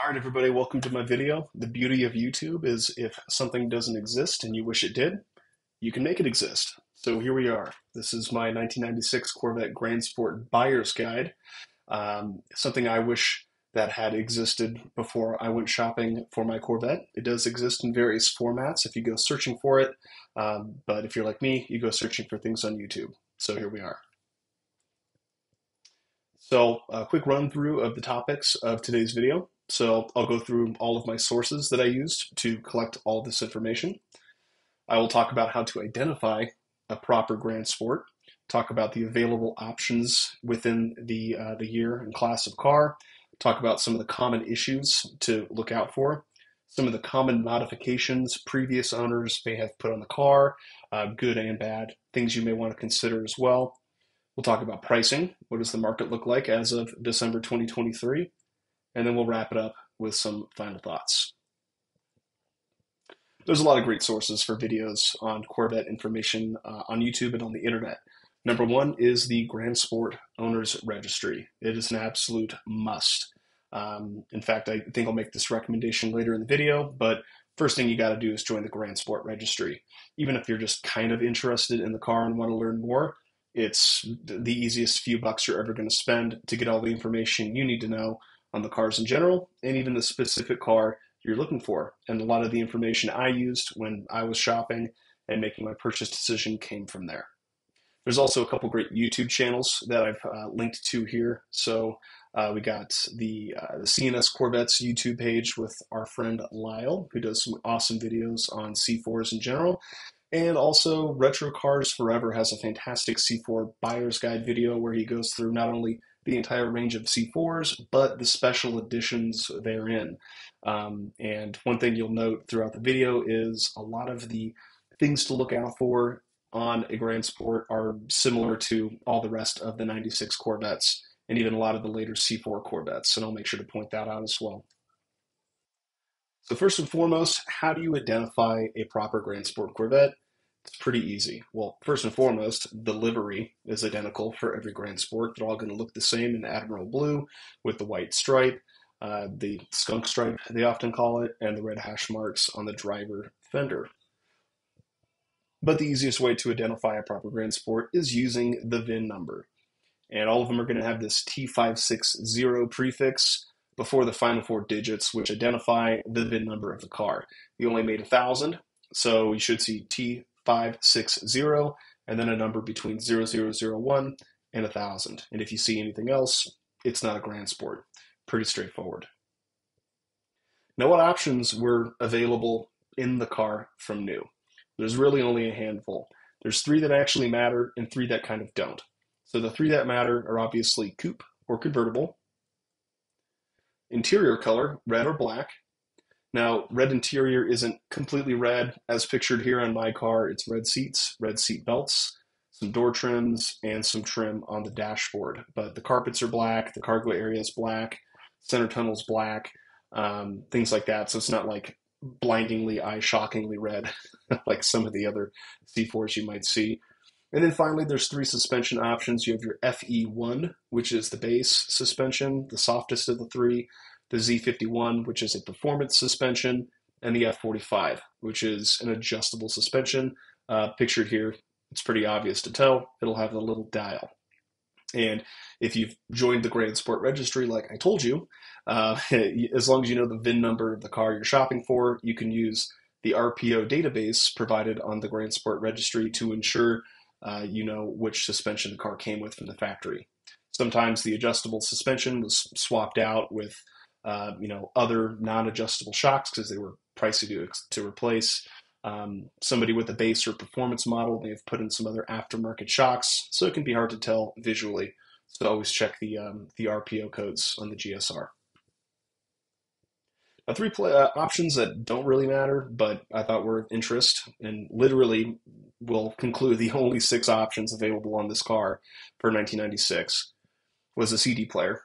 All right, everybody, welcome to my video. The beauty of YouTube is if something doesn't exist and you wish it did, you can make it exist. So here we are. This is my 1996 Corvette Grand Sport Buyer's Guide, something I wish that had existed before I went shopping for my Corvette. It does exist in various formats if you go searching for it, but if you're like me, you go searching for things on YouTube. So here we are. So a quick run through of the topics of today's video. So I'll go through all of my sources that I used to collect all this information. I will talk about how to identify a proper Grand Sport, talk about the available options within the year and class of car, talk about some of the common issues to look out for, some of the common modifications previous owners may have put on the car, good and bad, things you may want to consider as well. We'll talk about pricing. What does the market look like as of December 2023? And then we'll wrap it up with some final thoughts. There's a lot of great sources for videos on Corvette information on YouTube and on the internet. Number one is the Grand Sport Owners Registry. It is an absolute must. In fact, I think I'll make this recommendation later in the video, but first thing you got to do is join the Grand Sport Registry. Even if you're just kind of interested in the car and want to learn more, it's the easiest few bucks you're ever going to spend to get all the information you need to know on the cars in general and even the specific car you're looking for. And a lot of the information I used when I was shopping and making my purchase decision came from there. There's also a couple great YouTube channels that I've linked to here. So we got the CNS Corvettes YouTube page with our friend Lyle, who does some awesome videos on C4s in general. And also, Retro Cars Forever has a fantastic C4 buyer's guide video where he goes through not only the entire range of C4s, but the special editions therein. And one thing you'll note throughout the video is a lot of the things to look out for on a Grand Sport are similar to all the rest of the 96 Corvettes and even a lot of the later C4 Corvettes. And I'll make sure to point that out as well. So first and foremost, how do you identify a proper Grand Sport Corvette? It's pretty easy. Well, first and foremost, the livery is identical for every Grand Sport. They're all going to look the same in Admiral Blue with the white stripe, the skunk stripe, they often call it, and the red hash marks on the driver fender. But the easiest way to identify a proper Grand Sport is using the VIN number. And all of them are going to have this T560 prefix before the final four digits, which identify the VIN number of the car. You only made 1,000, so you should see T560 and then a number between 0001 and 1,000. And if you see anything else, it's not a Grand Sport. Pretty straightforward. Now, what options were available in the car from new? There's really only a handful. There's 3 that actually matter and 3 that kind of don't. So the 3 that matter are obviously coupe or convertible, interior color, red or black. Now, red interior isn't completely red as pictured here on my car. It's red seats, red seat belts, some door trims, and some trim on the dashboard. But the carpets are black, the cargo area is black, center tunnel's black, things like that. So it's not like blindingly, eye-shockingly red like some of the other C4s you might see. And then finally, there's 3 suspension options. You have your FE1, which is the base suspension, the softest of the 3, the Z51, which is a performance suspension, and the F45, which is an adjustable suspension. Pictured here, it's pretty obvious to tell. It'll have the little dial. And if you've joined the Grand Sport Registry, like I told you, as long as you know the VIN number of the car you're shopping for, you can use the RPO database provided on the Grand Sport Registry to ensure you know which suspension the car came with from the factory. Sometimes the adjustable suspension was swapped out with other non-adjustable shocks because they were pricey to replace. Somebody with a base or performance model may have put in some other aftermarket shocks, so it can be hard to tell visually. So always check the RPO codes on the GSR. Now, 3 options that don't really matter, but I thought were of interest, and literally will conclude the only 6 options available on this car for 1996, was a CD player.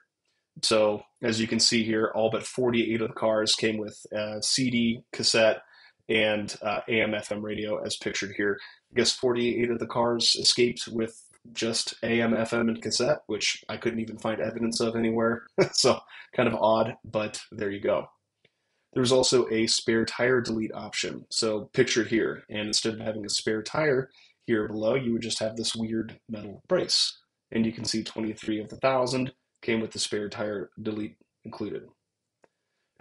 So as you can see here, all but 48 of the cars came with CD, cassette, and AM/FM radio as pictured here. I guess 48 of the cars escaped with just AM, FM, and cassette, which I couldn't even find evidence of anywhere. So kind of odd, but there you go. There's also a spare tire delete option. So pictured here, and instead of having a spare tire here below, you would just have this weird metal brace. And you can see 23 of the 1,000 came with the spare tire delete included.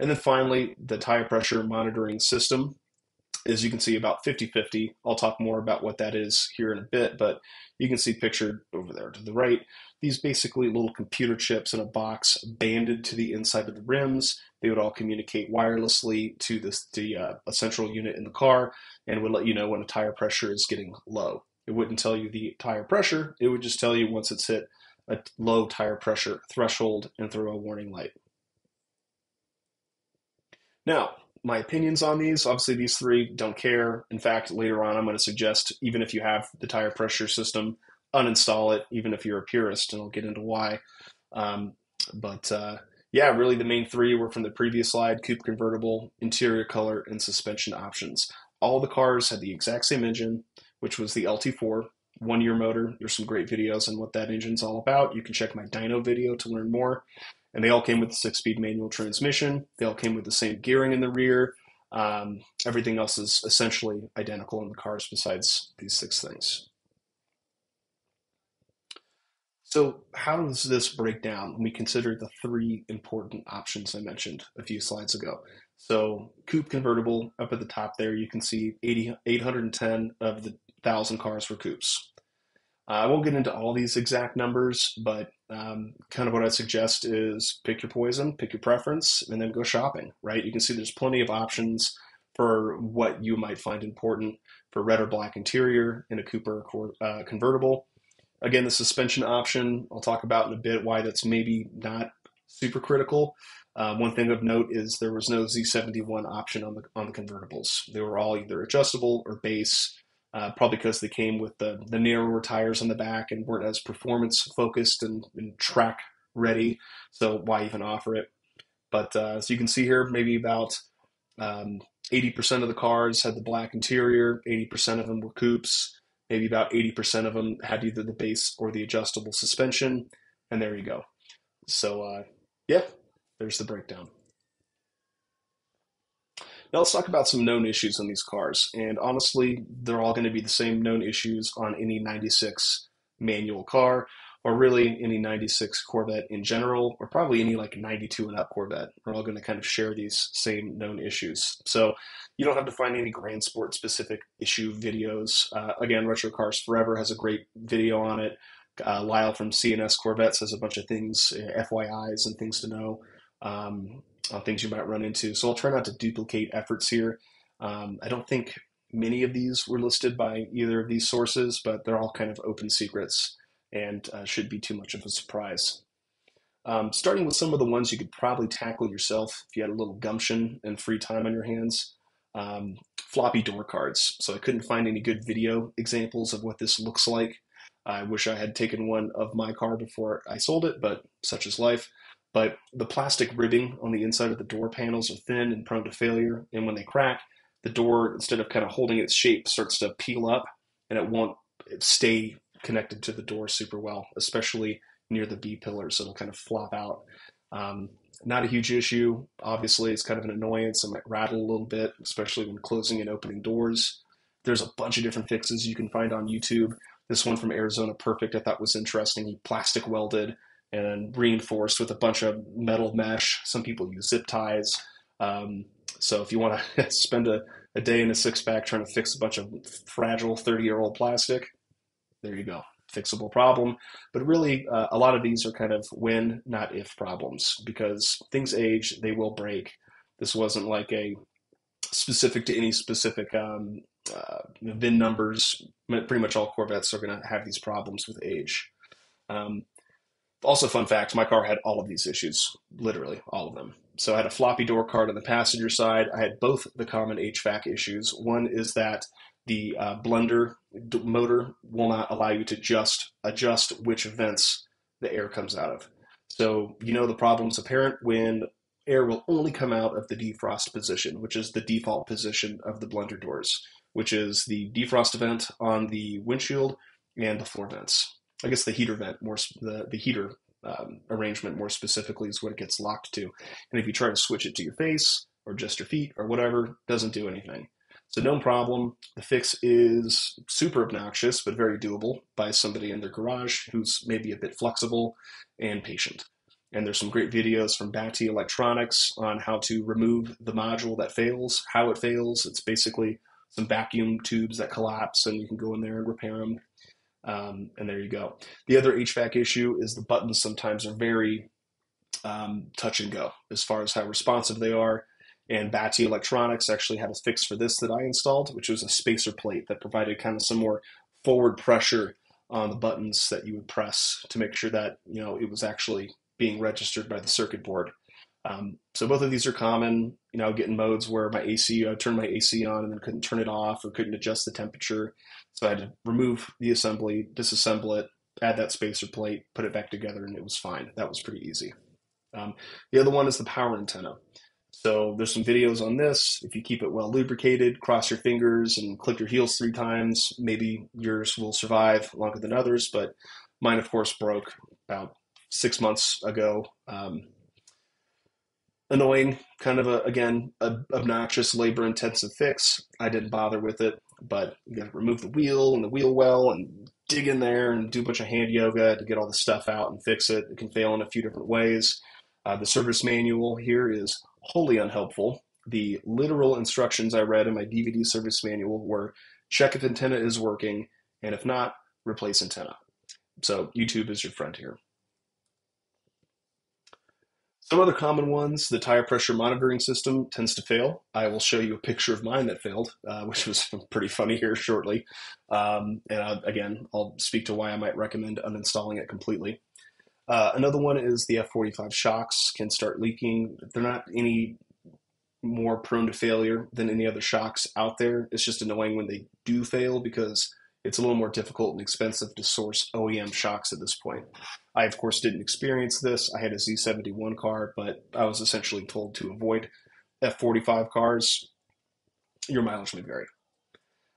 And then finally, the tire pressure monitoring system. As you can see, about 50/50. I'll talk more about what that is here in a bit, but you can see pictured over there to the right, these basically little computer chips in a box banded to the inside of the rims. They would all communicate wirelessly to a central unit in the car and would let you know when a tire pressure is getting low. It wouldn't tell you the tire pressure, it would just tell you once it's hit a low tire pressure threshold and throw a warning light. Now, my opinions on these, obviously these three, don't care. In fact, later on, I'm going to suggest, even if you have the tire pressure system, uninstall it, even if you're a purist, and I'll get into why. Um, but yeah, really the main three were from the previous slide: coupe convertible, interior color, and suspension options. All the cars had the exact same engine, which was the LT4, 1-year motor. There's some great videos on what that engine's all about. You can check my dyno video to learn more. And they all came with a 6-speed manual transmission. They all came with the same gearing in the rear. Everything else is essentially identical in the cars besides these 6 things. So how does this break down when we consider the 3 important options I mentioned a few slides ago? So coupe convertible, up at the top there, you can see 810 of the 1,000 cars were coupes. I won't get into all these exact numbers, but kind of what I'd suggest is pick your poison, pick your preference, and then go shopping, right? You can see there's plenty of options for what you might find important for red or black interior in a coupe or convertible. Again, the suspension option, I'll talk about in a bit why that's maybe not super critical. One thing of note is there was no Z71 option on the convertibles. They were all either adjustable or base. Probably because they came with the narrower tires on the back and weren't as performance focused and track ready. So why even offer it? But so you can see here, maybe about 80% of the cars had the black interior, 80% of them were coupes, maybe about 80% of them had either the base or the adjustable suspension, and there you go. So yeah, there's the breakdown. Now let's talk about some known issues on these cars. And honestly, they're all going to be the same known issues on any 96 manual car, or really any 96 Corvette in general, or probably any like 92 and up Corvette. We're all going to kind of share these same known issues. So you don't have to find any Grand Sport specific issue videos. Again, Retro Cars Forever has a great video on it. Lyle from CNS Corvettes has a bunch of things, FYIs and things to know. On things you might run into. So I'll try not to duplicate efforts here. I don't think many of these were listed by either of these sources, but they're all kind of open secrets and should be too much of a surprise. Starting with some of the ones you could probably tackle yourself if you had a little gumption and free time on your hands. Floppy door cards. So I couldn't find any good video examples of what this looks like. I wish I had taken one of my car before I sold it, but such is life. But the plastic ribbing on the inside of the door panels are thin and prone to failure. And when they crack, the door, instead of kind of holding its shape, starts to peel up and it won't stay connected to the door super well, especially near the B pillars. It'll kind of flop out. Not a huge issue. Obviously, it's kind of an annoyance. It might rattle a little bit, especially when closing and opening doors. There's a bunch of different fixes you can find on YouTube. This one from Arizona Perfect I thought was interesting. He plastic welded and reinforced with a bunch of metal mesh. Some people use zip ties. So if you want to spend a day in a six-pack trying to fix a bunch of fragile 30-year-old plastic, there you go. Fixable problem. But really, a lot of these are kind of when, not if problems, because things age, they will break. This wasn't like a specific to any specific VIN numbers. Pretty much all Corvettes are going to have these problems with age. Also, fun fact, my car had all of these issues, literally all of them. So I had a floppy door card on the passenger side. I had both the common HVAC issues. One is that the blender motor will not allow you to just adjust which vents the air comes out of. So you know the problem's apparent when air will only come out of the defrost position, which is the default position of the blender doors, which is the defrost vent on the windshield and the floor vents. I guess the heater vent, the heater arrangement more specifically is what it gets locked to. And if you try to switch it to your face or just your feet or whatever, it doesn't do anything. So no problem. The fix is super obnoxious, but very doable by somebody in their garage who's maybe a bit flexible and patient. And there's some great videos from Batty Electronics on how to remove the module that fails, how it fails. It's basically some vacuum tubes that collapse, and you can go in there and repair them. And there you go. The other HVAC issue is the buttons sometimes are very touch and go as far as how responsive they are. And Batty Electronics actually had a fix for this that I installed, which was a spacer plate that provided kind of some more forward pressure on the buttons that you would press to make sure that it was actually being registered by the circuit board. So both of these are common. I would get in modes where I turned my AC on and then couldn't turn it off or couldn't adjust the temperature. So I had to remove the assembly, disassemble it, add that spacer plate, put it back together, and it was fine. That was pretty easy. The other one is the power antenna. So there's some videos on this. If you keep it well lubricated, cross your fingers and click your heels 3 times, maybe yours will survive longer than others, but mine, of course, broke about 6 months ago. Annoying, kind of a obnoxious, labor-intensive fix. I didn't bother with it, but you got to remove the wheel and the wheel well and dig in there and do a bunch of hand yoga to get all the stuff out and fix it. It can fail in a few different ways. The service manual here is wholly unhelpful. The literal instructions I read in my DVD service manual were check if antenna is working, and if not, replace antenna. So YouTube is your friend here. Some other common ones, the tire pressure monitoring system tends to fail. I will show you a picture of mine that failed, which was pretty funny here shortly. Again, I'll speak to why I might recommend uninstalling it completely. Another one is the F45 shocks can start leaking. They're not any more prone to failure than any other shocks out there. It's just annoying when they do fail because it's a little more difficult and expensive to source OEM shocks at this point. I, of course, didn't experience this. I had a Z71 car, but I was essentially told to avoid F45 cars. Your mileage may vary.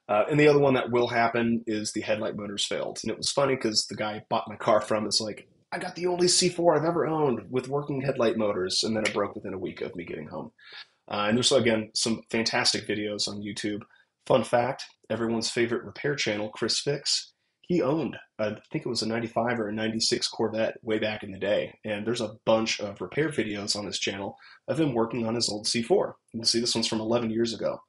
And the other one that will happen is the headlight motors failed. And it was funny because the guy I bought my car from is like, I got the only C4 I've ever owned with working headlight motors. And then it broke within a week of me getting home. And there's, again, some fantastic videos on YouTube. Fun fact, everyone's favorite repair channel, Chris Fix, he owned, I think it was a 95 or a 96 Corvette way back in the day. And there's a bunch of repair videos on his channel of him working on his old C4. You can see this one's from 11 years ago.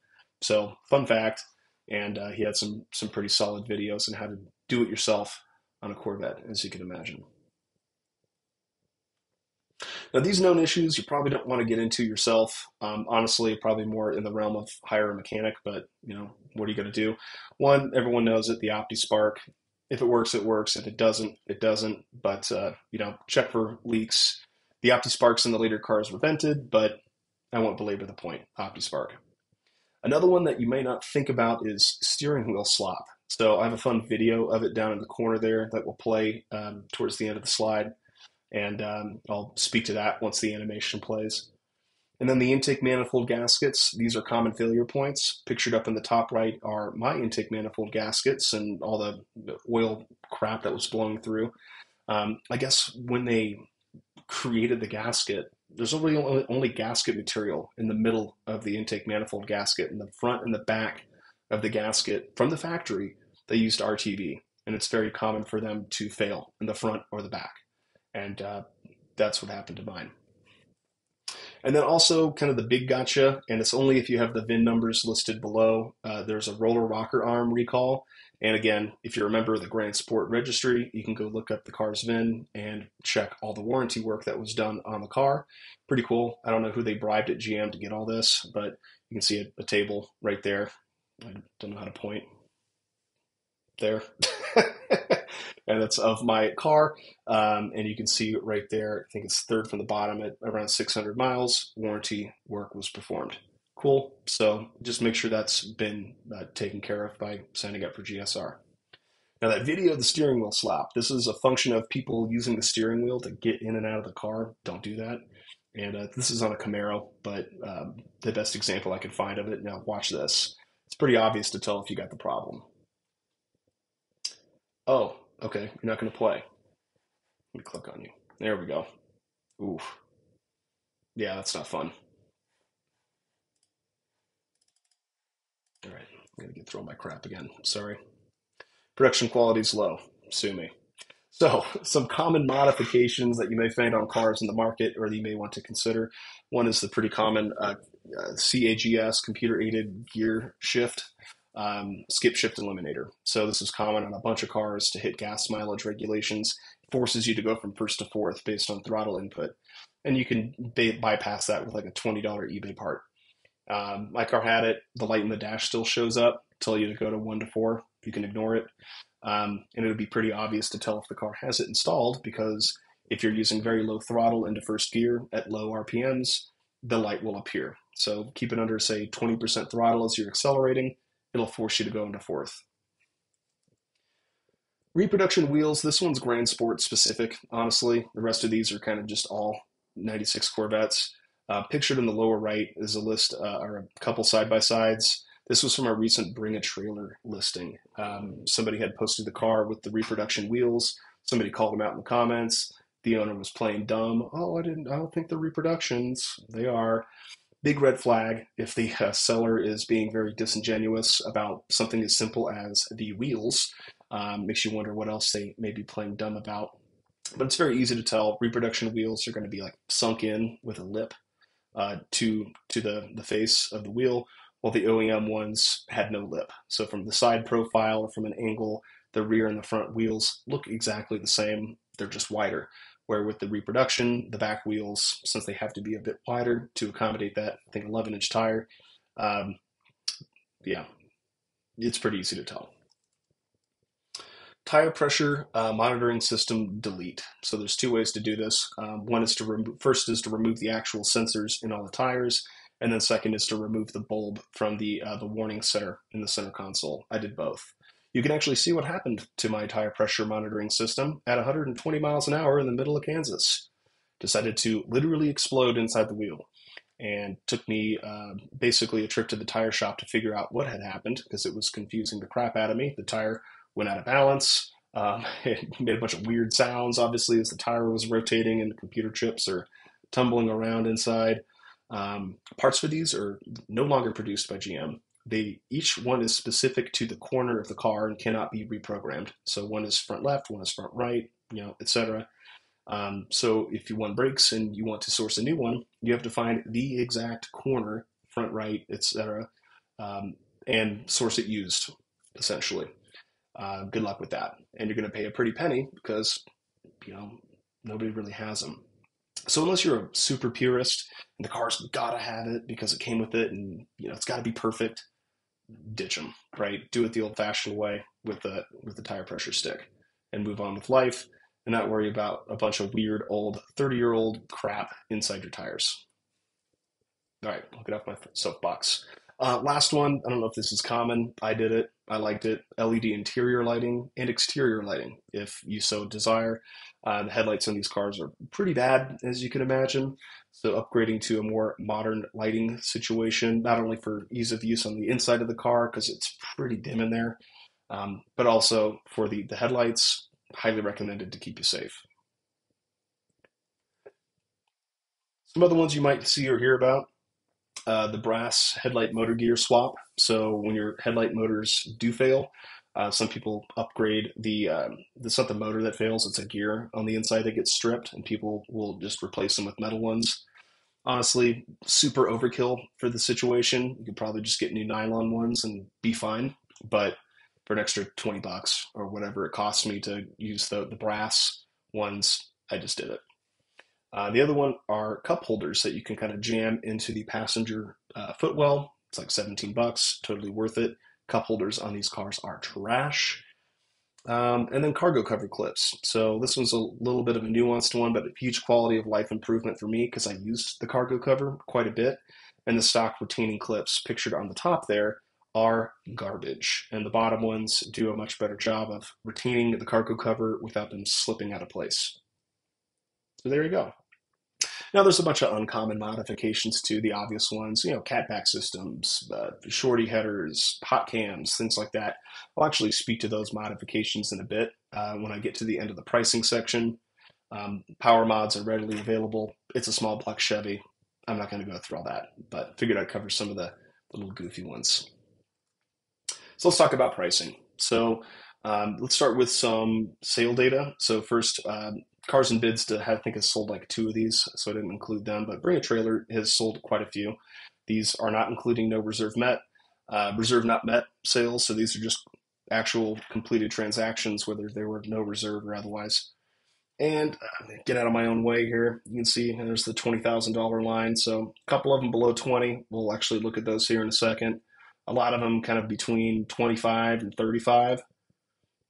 So fun fact, and he had some pretty solid videos on how to do it yourself on a Corvette, as you can imagine. Now, these known issues you probably don't want to get into yourself. Honestly, probably more in the realm of hire a mechanic, but what are you going to do? One, everyone knows it, the OptiSpark. If it works, it works. If it doesn't, it doesn't. But, check for leaks. The OptiSparks in the later cars were vented, but I won't belabor the point. OptiSpark. Another one that you may not think about is steering wheel slop. So I have a fun video of it down in the corner there that will play towards the end of the slide. And I'll speak to that once the animation plays. And then the intake manifold gaskets, these are common failure points. Pictured up in the top right are my intake manifold gaskets and all the oil crap that was blowing through. I guess when they created the gasket, there's only gasket material in the middle of the intake manifold gasket. In the front and the back of the gasket from the factory, they used RTV. And it's very common for them to fail in the front or the back. And that's what happened to mine. And then also kind of the big gotcha, and it's only if you have the VIN numbers listed below. There's a roller rocker arm recall. And again, if you're a member of the Grand Sport Registry, you can go look up the car's VIN and check all the warranty work that was done on the car. Pretty cool. I don't know who they bribed at GM to get all this, but you can see a table right there. I don't know how to point. There. And that's of my car. And you can see right there, I think it's third from the bottom at around 600 miles, warranty work was performed. Cool. So just make sure that's been taken care of by signing up for GSR. Now that video of the steering wheel slop, this is a function of people using the steering wheel to get in and out of the car. Don't do that. And this is on a Camaro, but the best example I could find of it. Now watch this. It's pretty obvious to tell if you got the problem. Oh, Okay, you're not going to play. Let me click on you. There we go. Oof. Yeah, that's not fun. All right, I'm going to get through my crap again. Sorry. Production quality is low. Sue me. So, some common modifications that you may find on cars in the market or that you may want to consider. One is the pretty common CAGS, computer aided gear shift, skip shift eliminator. So, this is common on a bunch of cars to hit gas mileage regulations. It forces you to go from first to fourth based on throttle input. And you can bypass that with like a $20 eBay part. My car had it. The light in the dash still shows up, tell you to go to 1 to 4. You can ignore it. And it would be pretty obvious to tell if the car has it installed because if you're using very low throttle into first gear at low RPMs, the light will appear. So keep it under, say, 20% throttle as you're accelerating. It'll force you to go into fourth. Reproduction wheels, this one's Grand Sport specific, honestly. The rest of these are kind of just all 96 Corvettes. Pictured in the lower right is a list or a couple side-by-sides. This was from a recent Bring a Trailer listing. Somebody had posted the car with the reproduction wheels. Somebody called him out in the comments. The owner was playing dumb. Oh, I don't think they're reproductions. They are. Big red flag if the seller is being very disingenuous about something as simple as the wheels. Makes you wonder what else they may be playing dumb about. But it's very easy to tell. Reproduction wheels are going to be like sunk in with a lip to the face of the wheel, while the OEM ones had no lip. So from the side profile or from an angle, the rear and the front wheels look exactly the same. They're just wider. Where with the reproduction, the back wheels, since they have to be a bit wider to accommodate that, I think 11-inch tire, um, yeah, it's pretty easy to tell. Tire pressure monitoring system delete. So there's two ways to do this. One is to first is to remove the actual sensors in all the tires, and then second is to remove the bulb from the warning center in the center console. I did both. You can actually see what happened to my tire pressure monitoring system at 120 miles an hour in the middle of Kansas. Decided to literally explode inside the wheel, and took me basically a trip to the tire shop to figure out what had happened because it was confusing the crap out of me. The tire went out of balance. It made a bunch of weird sounds, obviously, as the tire was rotating and the computer chips are tumbling around inside. Parts for these are no longer produced by GM. Each one is specific to the corner of the car and cannot be reprogrammed. So one is front left, one is front right, etc. So if one breaks and you want to source a new one, you have to find the exact corner, front right, etc., and source it used, essentially. Good luck with that. And you're going to pay a pretty penny because, you know, nobody really has them. So unless you're a super purist and the car's got to have it because it came with it and, it's got to be perfect, ditch them, right? Do it the old-fashioned way with the tire pressure stick and move on with life and not worry about a bunch of weird old 30-year-old crap inside your tires. All right, I'll get off my soapbox. Last one, I don't know if this is common. I did it. I liked it. LED interior lighting and exterior lighting, if you so desire. The headlights on these cars are pretty bad, as you can imagine. So upgrading to a more modern lighting situation, not only for ease of use on the inside of the car, because it's pretty dim in there, but also for the headlights, highly recommended to keep you safe. Some other ones you might see or hear about, the brass headlight motor gear swap. So when your headlight motors do fail, some people upgrade it's not the motor that fails, it's a gear on the inside that gets stripped, and people will just replace them with metal ones. Honestly, super overkill for the situation. You could probably just get new nylon ones and be fine. But for an extra 20 bucks or whatever it costs me to use the brass ones, I just did it. The other one are cup holders that you can kind of jam into the passenger footwell. It's like 17 bucks, totally worth it. Cup holders on these cars are trash. And then cargo cover clips. So this one's a little bit of a nuanced one, but a huge quality of life improvement for me because I used the cargo cover quite a bit. And the stock retaining clips pictured on the top there are garbage. And the bottom ones do a much better job of retaining the cargo cover without them slipping out of place. So there you go. Now, there's a bunch of uncommon modifications to the obvious ones, catback systems, shorty headers, hot cams, things like that. I'll actually speak to those modifications in a bit. when I get to the end of the pricing section. Power mods are readily available. It's a small block Chevy. I'm not going to go through all that, but figured I'd cover some of the little goofy ones. So let's talk about pricing. So let's start with some sale data. So first, Cars and Bids I think has sold like 2 of these, so I didn't include them. But Bring a Trailer has sold quite a few. These are not including no reserve not met sales. So these are just actual completed transactions, whether there were no reserve or otherwise. And get out of my own way here. You can see there's the $20,000 line. So a couple of them below 20. We'll actually look at those here in a second. A lot of them kind of between 25 and 35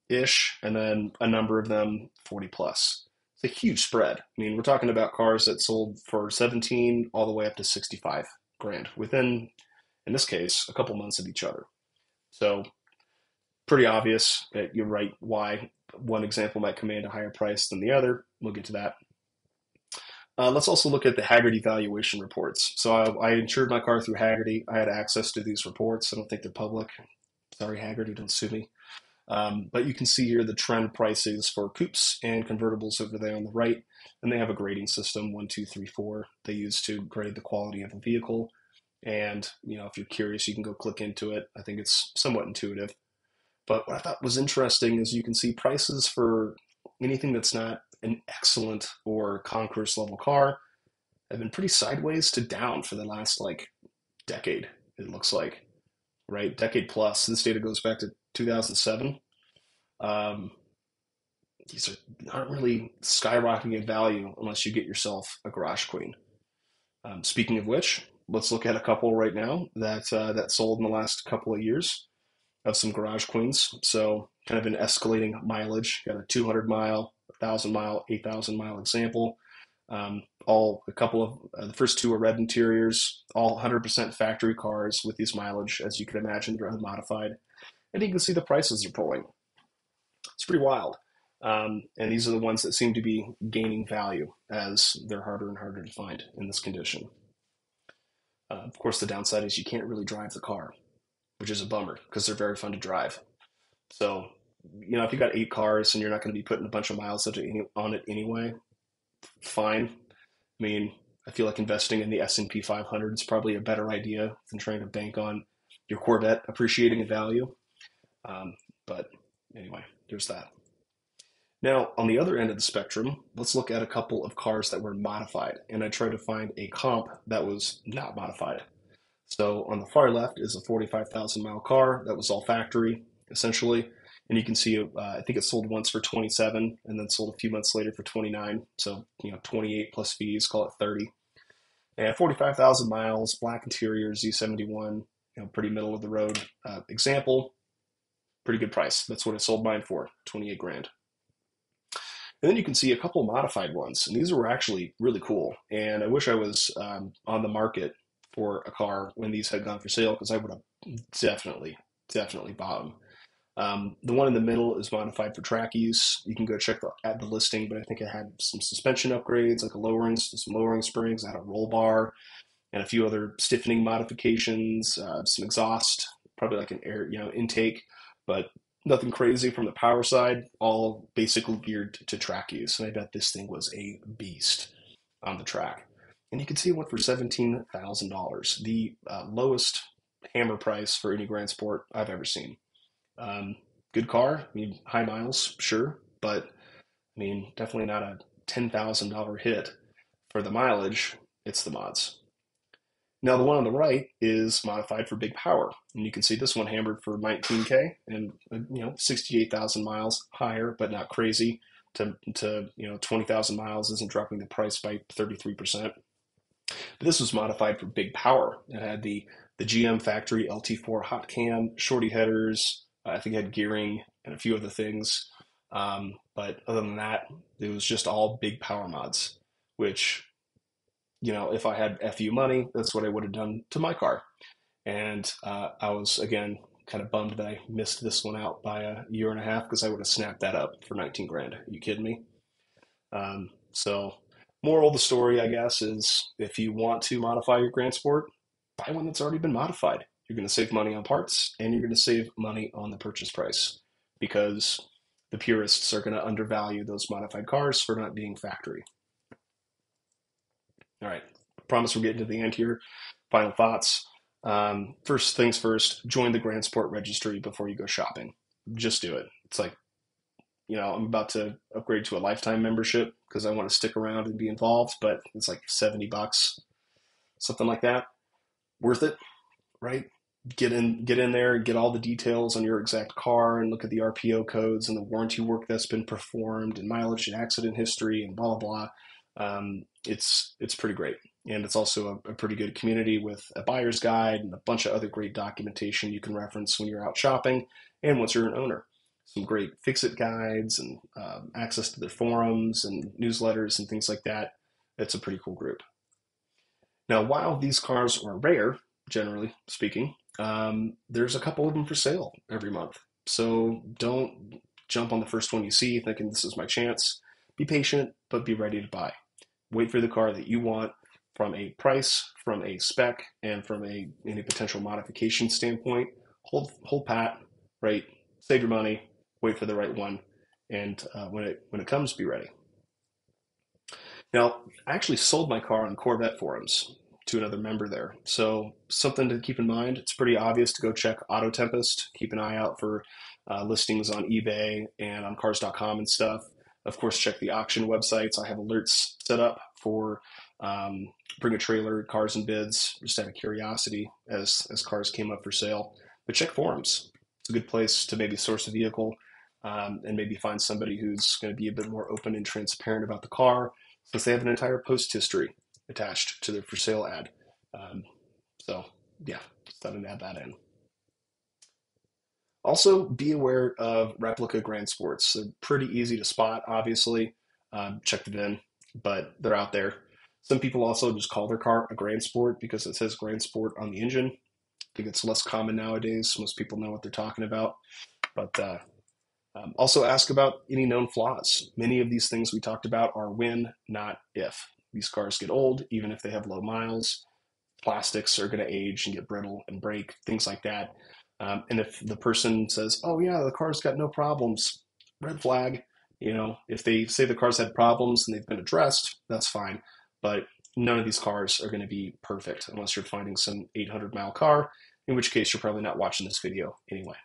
ish, and then a number of them 40 plus. It's a huge spread. I mean, we're talking about cars that sold for 17 all the way up to 65 grand within, in this case, a couple months of each other. So pretty obvious that you're right why one example might command a higher price than the other. We'll get to that. Let's also look at the Hagerty valuation reports. So I insured my car through Hagerty. I had access to these reports. I don't think they're public. Sorry, Hagerty, don't sue me. But you can see here the trend prices for coupes and convertibles over there on the right. And they have a grading system, 1, 2, 3, 4, they use to grade the quality of a vehicle. And, if you're curious, you can go click into it. I think it's somewhat intuitive. But what I thought was interesting is you can see prices for anything that's not an excellent or concourse level car have been pretty sideways to down for the last decade, it looks like, right? Decade plus. This data goes back to 2007. These aren't really skyrocketing in value unless you get yourself a garage queen. Speaking of which, let's look at a couple right now that sold in the last couple of years of some garage queens. So kind of an escalating mileage. Got a 200 mile, 1,000 mile, 8,000 mile example. A couple of the first 2 are red interiors, all 100% factory cars with these mileage. As you can imagine, they're unmodified. And you can see the prices are pulling. It's pretty wild. And these are the ones that seem to be gaining value as they're harder and harder to find in this condition. Of course, the downside is you can't really drive the car, which is a bummer because they're very fun to drive. So, if you got 8 cars and you're not going to be putting a bunch of miles on it anyway, fine. I mean, I feel like investing in the S&P 500 is probably a better idea than trying to bank on your Corvette appreciating in value. But anyway, there's that. Now, on the other end of the spectrum, let's look at a couple of cars that were modified. And I tried to find a comp that was not modified. So on the far left is a 45,000 mile car that was all factory, essentially. And you can see, I think it sold once for 27 and then sold a few months later for 29. So, 28 plus fees, call it 30. And 45,000 miles, black interior, Z71, pretty middle of the road example. Pretty good price. That's what I sold mine for, 28 grand. And then you can see a couple modified ones. And these were actually really cool. And I wish I was on the market for a car when these had gone for sale because I would have definitely bought them. The one in the middle is modified for track use. You can go check the listing, but I think it had some suspension upgrades, like some lowering springs, it had a roll bar, and a few other stiffening modifications, some exhaust, probably like an air, intake, but nothing crazy from the power side. All basically geared to track use. And I bet this thing was a beast on the track. And you can see it went for $17,000, the lowest hammer price for any Grand Sport I've ever seen. Good car, high miles, sure, but definitely not a $10,000 hit for the mileage. It's the mods. Now the one on the right is modified for big power, and you can see this one hammered for 19K and 68,000 miles, higher but not crazy. To 20,000 miles isn't dropping the price by 33%. But this was modified for big power. It had the GM factory LT4 hot cam, shorty headers. I think it had gearing and a few other things. But other than that, it was just all big power mods, which, if I had FU money, that's what I would have done to my car. And I was, again, kind of bummed that I missed this one out by a year and a half because I would have snapped that up for 19 grand. Are you kidding me? So moral of the story, I guess, is if you want to modify your Grand Sport, buy one that's already been modified. You're going to save money on parts and you're going to save money on the purchase price because The purists are going to undervalue those modified cars for not being factory. All right, promise we're getting to the end here. Final thoughts. First things first, join the Grand Sport Registry before you go shopping. Just do it. It's like, I'm about to upgrade to a lifetime membership because I want to stick around and be involved, but it's like $70, something like that. Worth it, right? Get in there, get all the details on your exact car, and look at the RPO codes and the warranty work that's been performed, and mileage and accident history, and blah blah blah. It's pretty great, and it's also a pretty good community with a buyer's guide and a bunch of other great documentation you can reference when you're out shopping and once you're an owner. Some great fix-it guides and access to their forums and newsletters and things like that. It's a pretty cool group. Now, while these cars are rare, generally speaking, there's a couple of them for sale every month. So don't jump on the first one you see thinking this is my chance. Be patient, but be ready to buy. Wait for the car that you want from a price, from a spec, and from any potential modification standpoint. Hold pat, right? Save your money, wait for the right one, and when it comes, be ready. Now, I actually sold my car on Corvette forums to another member there. So something to keep in mind, it's pretty obvious to go check Auto Tempest. Keep an eye out for listings on eBay and on cars.com and stuff. Of course, check the auction websites. I have alerts set up for bring a trailer, cars and bids, just out of curiosity as cars came up for sale. But check forums. It's a good place to maybe source a vehicle and maybe find somebody who's going to be a bit more open and transparent about the car, since they have an entire post history attached to their for sale ad. So yeah, just thought I'd add that in. Also, be aware of replica Grand Sports. They're pretty easy to spot, obviously. Check the VIN, but they're out there. Some people also just call their car a Grand Sport because it says Grand Sport on the engine. I think it's less common nowadays. Most people know what they're talking about. But also ask about any known flaws. Many of these things we talked about are when, not if. These cars get old, even if they have low miles. Plastics are going to age and get brittle and break, things like that. And if the person says, oh yeah, the car's got no problems, red flag. If they say the car's had problems and they've been addressed, that's fine. But none of these cars are going to be perfect unless you're finding some 800-mile car, in which case you're probably not watching this video anyway.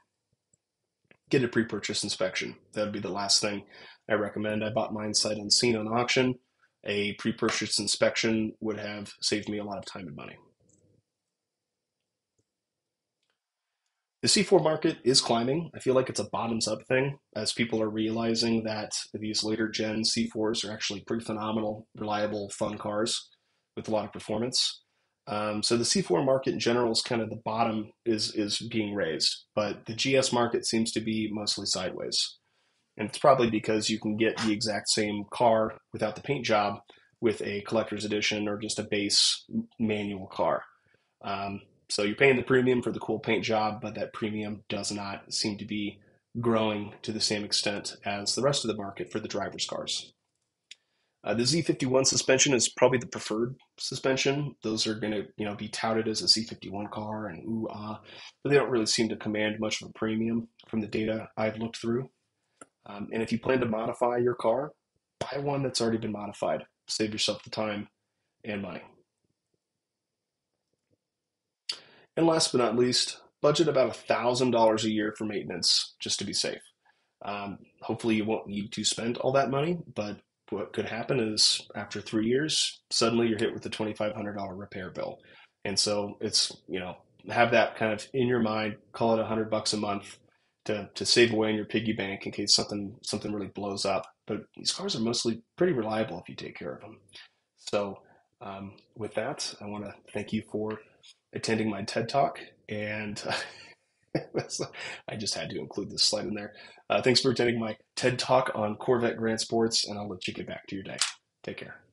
Get a pre-purchase inspection. That would be the last thing I recommend. I bought mine sight unseen on auction. A pre-purchase inspection would have saved me a lot of time and money. The C4 market is climbing. I feel like it's a bottoms-up thing as people are realizing that these later gen C4s are actually pretty phenomenal, reliable, fun cars with a lot of performance. So the C4 market in general is kind of the bottom is being raised, but the GS market seems to be mostly sideways. And it's probably because you can get the exact same car without the paint job with a collector's edition or just a base manual car. So you're paying the premium for the cool paint job, but that premium does not seem to be growing to the same extent as the rest of the market for the driver's cars. The Z51 suspension is probably the preferred suspension. Those are going to, be touted as a Z51 car and ooh ah, but they don't really seem to command much of a premium from the data I've looked through. And if you plan to modify your car, buy one that's already been modified. Save yourself the time and money. And last but not least, budget about $1,000 a year for maintenance just to be safe. Hopefully you won't need to spend all that money, but what could happen is after 3 years, suddenly you're hit with a $2,500 repair bill. And so it's, have that kind of in your mind, call it $100 a month to save away in your piggy bank in case something really blows up. But these cars are mostly pretty reliable if you take care of them. So with that, I want to thank you for attending my TED Talk, and I just had to include this slide in there. Thanks for attending my TED Talk on Corvette Grand Sports, and I'll let you get back to your day. Take care.